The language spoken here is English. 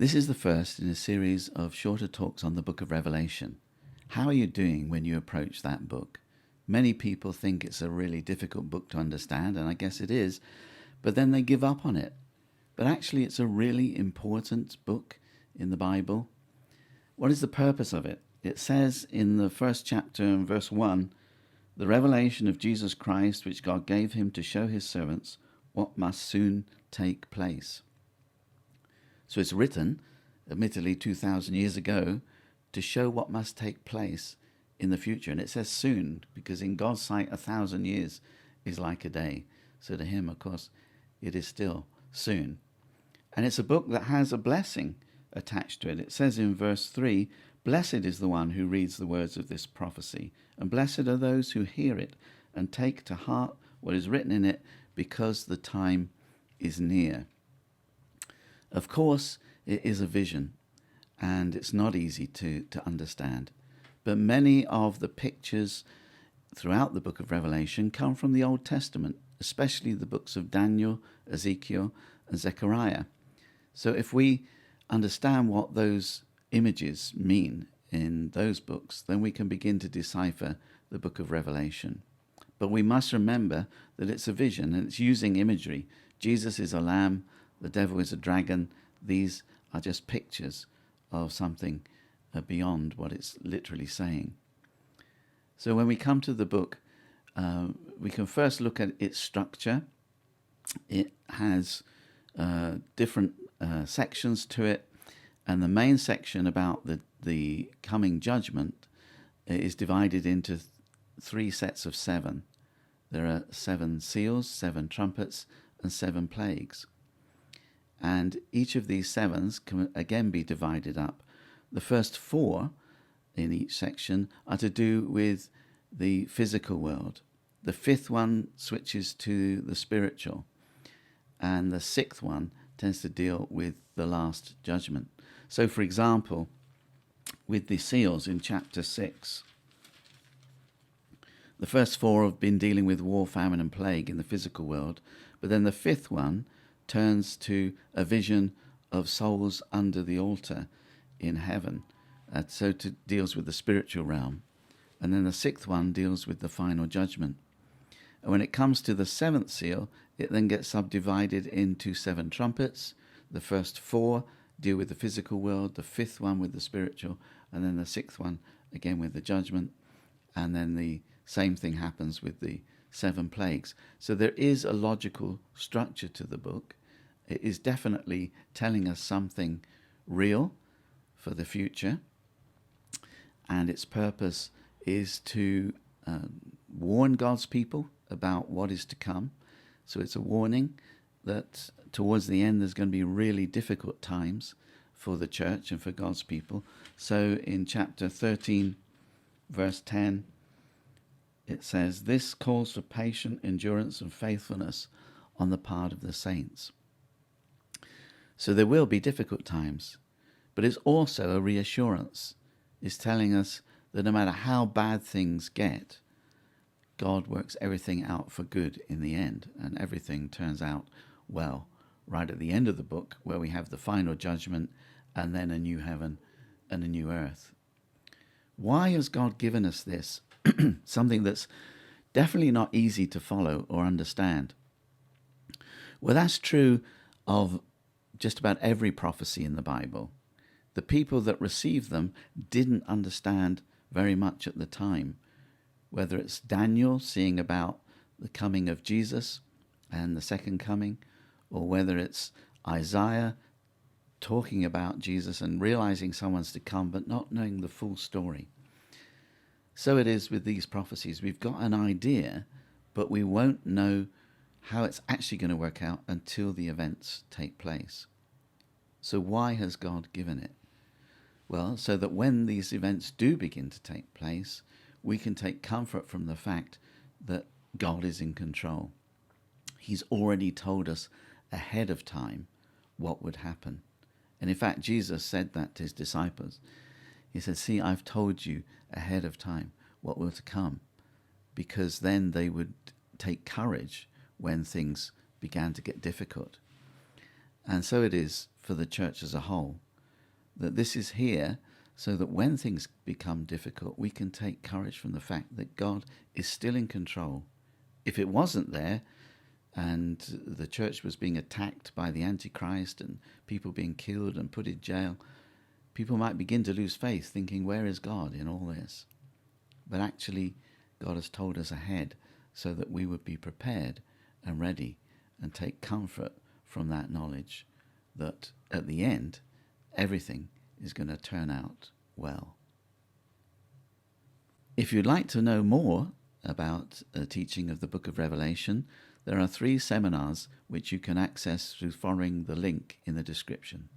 This is the first in a series of shorter talks on the book of Revelation. How are you doing when you approach that book? Many people think it's a really difficult book to understand, and I guess it is, but then they give up on it. But actually, it's a really important book in the Bible. What is the purpose of it? It says in the first chapter in verse 1, the revelation of Jesus Christ, which God gave him to show his servants what must soon take place. So it's written, admittedly 2,000 years ago, to show what must take place in the future. And it says soon, because in God's sight, 1,000 years is like a day. So to him, of course, it is still soon. And it's a book that has a blessing attached to it. It says in verse 3, blessed is the one who reads the words of this prophecy, and blessed are those who hear it and take to heart what is written in it, because the time is near. Of course, it is a vision, and it's not easy to understand. But many of the pictures throughout the book of Revelation come from the Old Testament, especially the books of Daniel, Ezekiel, and Zechariah. So if we understand what those images mean in those books, then we can begin to decipher the book of Revelation. But we must remember that it's a vision, and it's using imagery. Jesus is a lamb, the devil is a dragon. These are just pictures of something beyond what it's literally saying. So when we come to the book, we can first look at its structure. It has different sections to it, and the main section about the coming judgment is divided into three sets of seven. There are 7 seals, 7 trumpets, and 7 plagues. And each of these 7s can again be divided up. The first 4 in each section are to do with the physical world. The 5th one switches to the spiritual. And the 6th one tends to deal with the last judgment. So, for example, with the seals in chapter 6, the first 4 have been dealing with war, famine, and plague in the physical world. But then the 5th one turns to a vision of souls under the altar in heaven. So it deals with the spiritual realm. And then the 6th one deals with the final judgment. And when it comes to the 7th seal, it then gets subdivided into 7 trumpets. The first 4 deal with the physical world, the 5th one with the spiritual, and then the 6th one again with the judgment. And then the same thing happens with the 7 plagues. So there is a logical structure to the book. It is definitely telling us something real for the future, and its purpose is to warn God's people about what is to come. So it's a warning that towards the end there's going to be really difficult times for the church and for God's people. So in chapter 13, verse 10, it says, this calls for patient endurance and faithfulness on the part of the saints. So there will be difficult times, but it's also a reassurance. It's telling us that no matter how bad things get, God works everything out for good in the end, and everything turns out well right at the end of the book, where we have the final judgment and then a new heaven and a new earth. Why has God given us this? Something that's definitely not easy to follow or understand. Well, that's true of just about every prophecy in the Bible. The people that received them didn't understand very much at the time. Whether it's Daniel seeing about the coming of Jesus and the second coming, or whether it's Isaiah talking about Jesus and realizing someone's to come but not knowing the full story. So it is with these prophecies. We've got an idea, but we won't know how it's actually going to work out until the events take place. So why has God given it? Well, so that when these events do begin to take place, we can take comfort from the fact that God is in control. He's already told us ahead of time what would happen. And in fact, Jesus said that to his disciples. He said, see, I've told you ahead of time what will to come, because then they would take courage when things began to get difficult. And so it is for the church as a whole. that this is here so that when things become difficult, we can take courage from the fact that God is still in control. If it wasn't there, and the church was being attacked by the Antichrist and people being killed and put in jail, people might begin to lose faith, thinking, where is God in all this? But actually, God has told us ahead so that we would be prepared and ready and take comfort from that knowledge that at the end, everything is going to turn out well. If you'd like to know more about the teaching of the book of Revelation, there are 3 seminars which you can access through following the link in the description.